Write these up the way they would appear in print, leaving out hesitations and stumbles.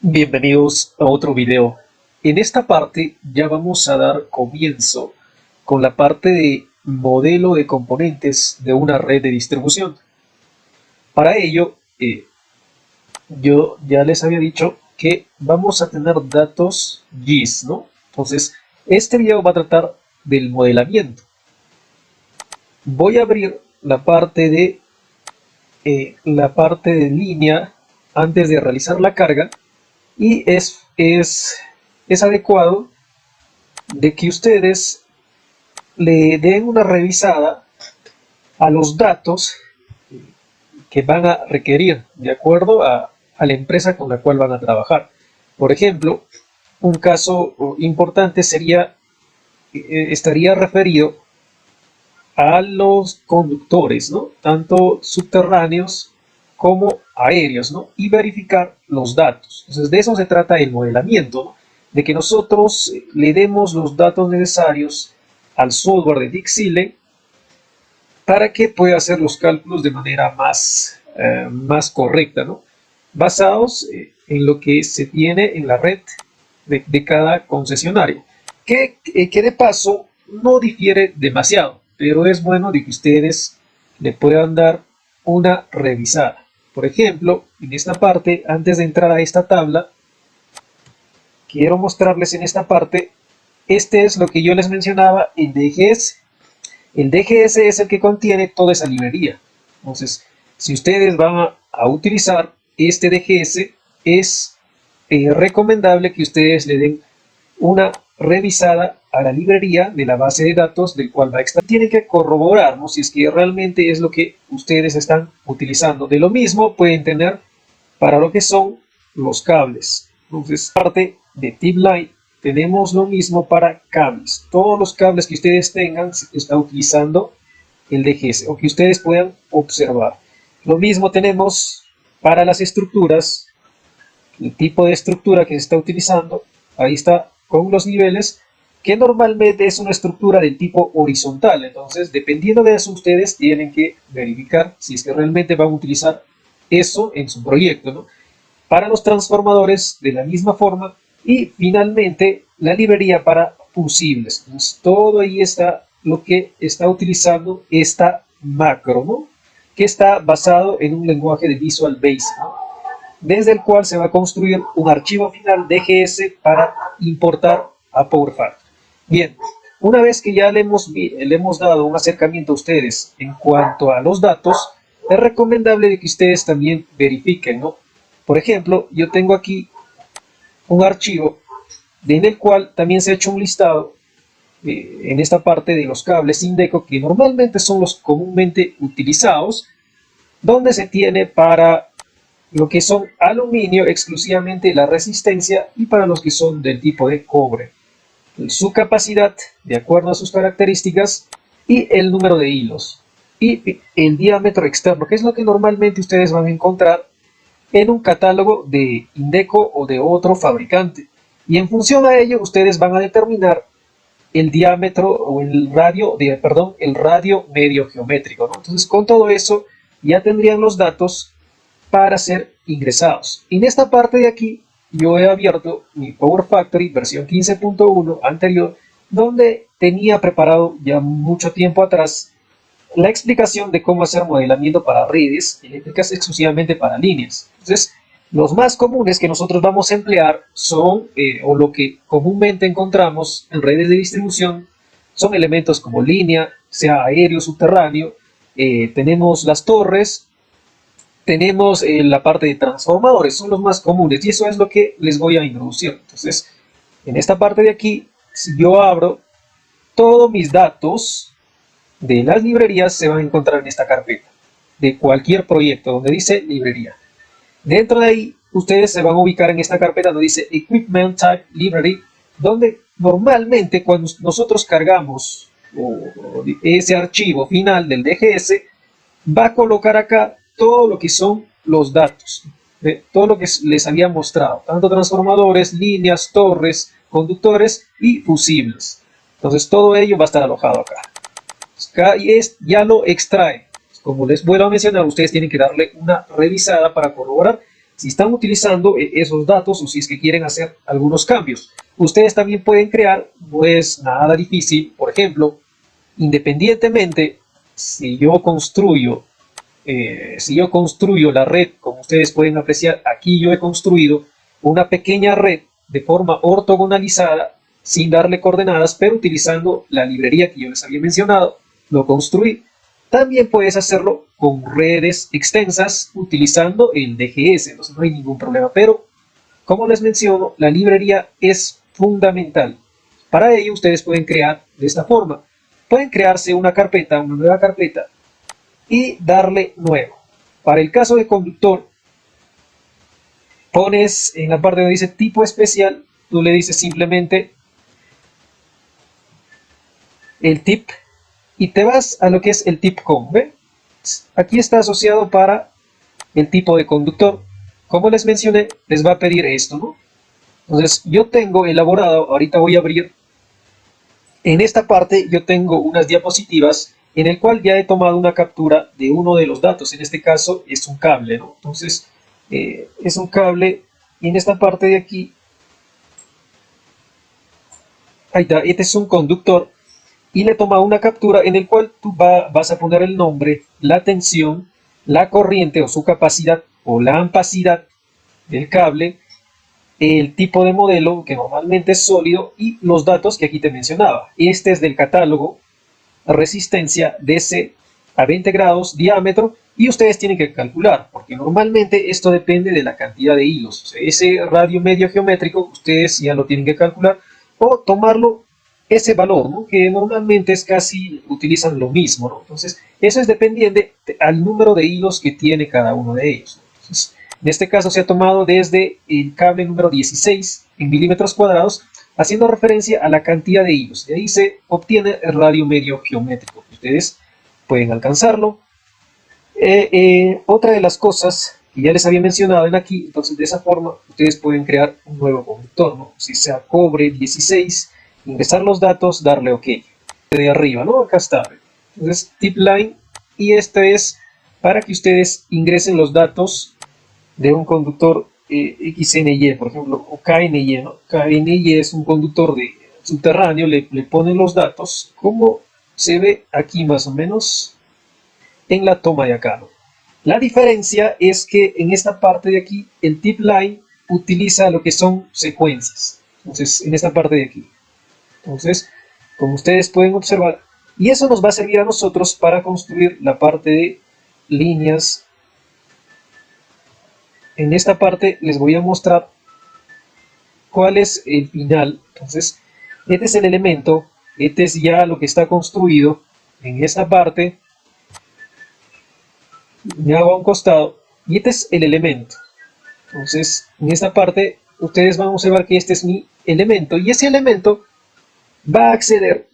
Bienvenidos a otro video. En esta parte ya vamos a dar comienzo con la parte de modelo de componentes de una red de distribución. Para ello, yo ya les había dicho que vamos a tener datos GIS, ¿no? Entonces, este video va a tratar del modelamiento. Voy a abrir la parte de línea antes de realizar la carga. Y es adecuado de que ustedes le den una revisada a los datos que van a requerir de acuerdo a la empresa con la cual van a trabajar. Por ejemplo, un caso importante estaría referido a los conductores, ¿no? Tanto subterráneos como aéreos, ¿no? Y verificar los datos. Entonces, de eso se trata el modelamiento, ¿no? De que nosotros le demos los datos necesarios al software de Dixile para que pueda hacer los cálculos de manera más correcta, ¿no? Basados en lo que se tiene en la red de cada concesionario, que de paso no difiere demasiado, pero es bueno de que ustedes le puedan dar una revisada. Por ejemplo, en esta parte, antes de entrar a esta tabla, quiero mostrarles en esta parte, este es lo que yo les mencionaba, el DGS. El DGS es el que contiene toda esa librería. Entonces, si ustedes van a utilizar este DGS, es recomendable que ustedes le den una revisada a la librería de la base de datos del cual va a extraer. Tienen que corroborar, ¿no? Si es que realmente es lo que ustedes están utilizando. De lo mismo pueden tener para lo que son los cables. Entonces, parte de Tip-Line tenemos lo mismo para cables. Todos los cables que ustedes tengan está utilizando el DGS o que ustedes puedan observar. Lo mismo tenemos para las estructuras, el tipo de estructura que se está utilizando. Ahí está con los niveles, que normalmente es una estructura del tipo horizontal. Entonces, dependiendo de eso, ustedes tienen que verificar si es que realmente van a utilizar eso en su proyecto, ¿no? Para los transformadores, de la misma forma. Y finalmente, la librería para fusibles. Entonces, todo ahí está lo que está utilizando esta macro, ¿no? Que está basado en un lenguaje de Visual Basic, ¿no? Desde el cual se va a construir un archivo final DGS para importar a Power Factory. Bien, una vez que ya le hemos dado un acercamiento a ustedes en cuanto a los datos, es recomendable que ustedes también verifiquen, ¿no? Por ejemplo, yo tengo aquí un archivo en el cual también se ha hecho un listado en esta parte de los cables Indeco, que normalmente son los comúnmente utilizados, donde se tiene para lo que son aluminio exclusivamente la resistencia y para los que son del tipo de cobre su capacidad de acuerdo a sus características y el número de hilos y el diámetro externo, que es lo que normalmente ustedes van a encontrar en un catálogo de Indeco o de otro fabricante, y en función a ello ustedes van a determinar el diámetro o el radio, el radio medio geométrico, ¿no? Entonces, con todo eso ya tendrían los datos para ser ingresados. En esta parte de aquí yo he abierto mi Power Factory versión 15.1 anterior, donde tenía preparado ya mucho tiempo atrás la explicación de cómo hacer modelamiento para redes eléctricas exclusivamente para líneas. Entonces, los más comunes que nosotros vamos a emplear son, o lo que comúnmente encontramos en redes de distribución, son elementos como línea, sea aéreo, subterráneo, tenemos las torres, tenemos la parte de transformadores, son los más comunes, y eso es lo que les voy a introducir. Entonces, en esta parte de aquí, si yo abro todos mis datos de las librerías, se van a encontrar en esta carpeta de cualquier proyecto donde dice librería. Dentro de ahí, ustedes se van a ubicar en esta carpeta donde dice Equipment Type Library, donde normalmente cuando nosotros cargamos ese archivo final del DGS, va a colocar acá todo lo que son los datos, todo lo que les había mostrado, tanto transformadores, líneas, torres, conductores y fusibles. Entonces todo ello va a estar alojado acá. Y ya lo extrae. Como les vuelvo a mencionar, ustedes tienen que darle una revisada para corroborar si están utilizando esos datos o si es que quieren hacer algunos cambios. Ustedes también pueden crear, no es nada difícil, por ejemplo, independientemente si yo construyo la red, como ustedes pueden apreciar, aquí yo he construido una pequeña red de forma ortogonalizada, sin darle coordenadas, pero utilizando la librería que yo les había mencionado, lo construí. También puedes hacerlo con redes extensas utilizando el DGS, entonces no hay ningún problema. Pero, como les menciono, la librería es fundamental. Para ello, ustedes pueden crear de esta forma. Pueden crearse una nueva carpeta, y darle nuevo. Para el caso de conductor, pones en la parte donde dice tipo especial, tú le dices simplemente el tip y te vas a lo que es el tip con. ¿Ve? Aquí está asociado para el tipo de conductor. Como les mencioné, les va a pedir esto, ¿no? Entonces, yo tengo elaborado, ahorita voy a abrir, en esta parte yo tengo unas diapositivas en el cual ya he tomado una captura de uno de los datos. En este caso es un cable, ¿no? Entonces, es un cable y en esta parte de aquí, ahí está, este es un conductor y le he tomado una captura en el cual tú vas a poner el nombre, la tensión, la corriente o su capacidad o la ampacidad del cable, el tipo de modelo que normalmente es sólido y los datos que aquí te mencionaba. Este es del catálogo, resistencia DC a 20 grados, diámetro, y ustedes tienen que calcular, porque normalmente esto depende de la cantidad de hilos. O sea, ese radio medio geométrico ustedes ya lo tienen que calcular o tomarlo ese valor, ¿no? Que normalmente es casi, utilizan lo mismo, ¿no? Entonces, eso es dependiente al número de hilos que tiene cada uno de ellos, ¿no? Entonces, en este caso se ha tomado desde el cable número 16 en milímetros cuadrados, haciendo referencia a la cantidad de hilos. De ahí se obtiene el radio medio geométrico. Ustedes pueden alcanzarlo. Otra de las cosas que ya les había mencionado en aquí, entonces de esa forma ustedes pueden crear un nuevo conductor, ¿no? Si sea cobre 16, ingresar los datos, darle OK. De arriba, ¿no? Acá está. Entonces, tip line, y este es para que ustedes ingresen los datos de un conductor XNY, por ejemplo, o KNY, ¿no? KNY es un conductor de subterráneo, le ponen los datos, como se ve aquí más o menos en la toma de acá, ¿no? La diferencia es que en esta parte de aquí, el tip line utiliza lo que son secuencias. Entonces, en esta parte de aquí. Entonces, como ustedes pueden observar, y eso nos va a servir a nosotros para construir la parte de líneas. En esta parte les voy a mostrar cuál es el final. Entonces, este es el elemento, este es ya lo que está construido. En esta parte me hago a un costado y este es el elemento. Entonces, en esta parte ustedes van a observar que este es mi elemento y ese elemento va a acceder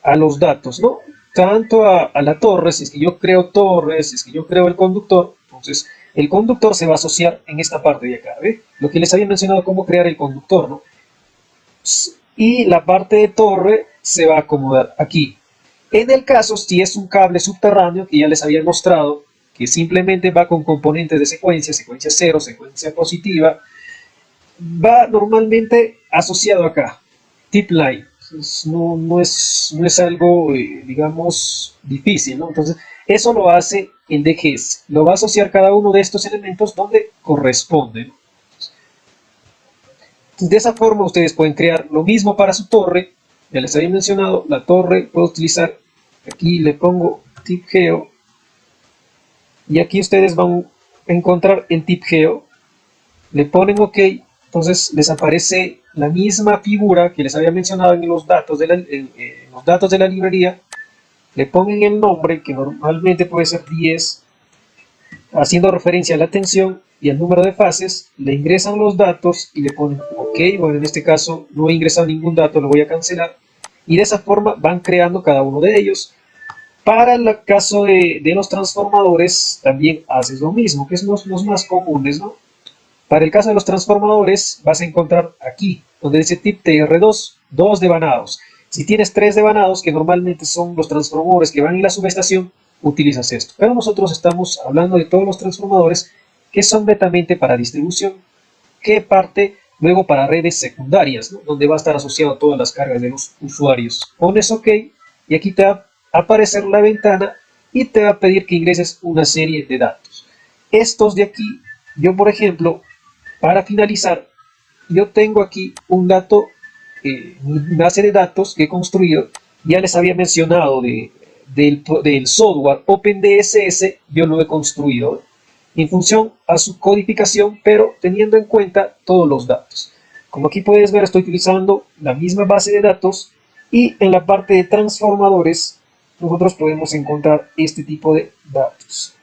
a los datos, ¿no? Tanto a la torre, si es que yo creo torres, si es que yo creo el conductor, entonces el conductor se va a asociar en esta parte de acá, ¿ve? Lo que les había mencionado, cómo crear el conductor, ¿no? Y la parte de torre se va a acomodar aquí. En el caso, si es un cable subterráneo, que ya les había mostrado, que simplemente va con componentes de secuencia 0, secuencia positiva, va normalmente asociado acá, tip line. No es algo, digamos, difícil, ¿no? Entonces, eso lo hace el DGS. Lo va a asociar cada uno de estos elementos donde corresponde, ¿no? De esa forma, ustedes pueden crear lo mismo para su torre. Ya les había mencionado, la torre puedo utilizar, aquí le pongo tip geo, y aquí ustedes van a encontrar el tip geo, le ponen OK. Entonces les aparece la misma figura que les había mencionado en los datos de la librería. Le ponen el nombre, que normalmente puede ser 10, haciendo referencia a la tensión y al número de fases. Le ingresan los datos y le ponen OK. Bueno, en este caso no he ingresado ningún dato, lo voy a cancelar. Y de esa forma van creando cada uno de ellos. Para el caso de los transformadores también haces lo mismo, que es los más comunes, ¿no? Para el caso de los transformadores, vas a encontrar aquí, donde dice tip TR2, 2 devanados. Si tienes 3 devanados, que normalmente son los transformadores que van en la subestación, utilizas esto. Pero nosotros estamos hablando de todos los transformadores que son netamente para distribución, que parte luego para redes secundarias, ¿no? Donde va a estar asociado a todas las cargas de los usuarios. Pones OK y aquí te va a aparecer la ventana y te va a pedir que ingreses una serie de datos. Estos de aquí, yo por ejemplo, para finalizar, yo tengo aquí un dato, una base de datos que he construido. Ya les había mencionado del software OpenDSS, yo lo he construido en función a su codificación, pero teniendo en cuenta todos los datos. Como aquí puedes ver, estoy utilizando la misma base de datos y en la parte de transformadores nosotros podemos encontrar este tipo de datos.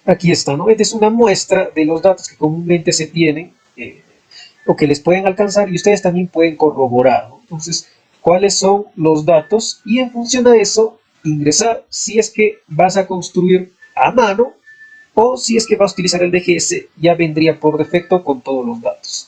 Aquí está, ¿no? Esta es una muestra de los datos que comúnmente se tienen o que les pueden alcanzar y ustedes también pueden corroborar, ¿no? Entonces, cuáles son los datos y en función a eso ingresar si es que vas a construir a mano o si es que vas a utilizar el DGS, ya vendría por defecto con todos los datos.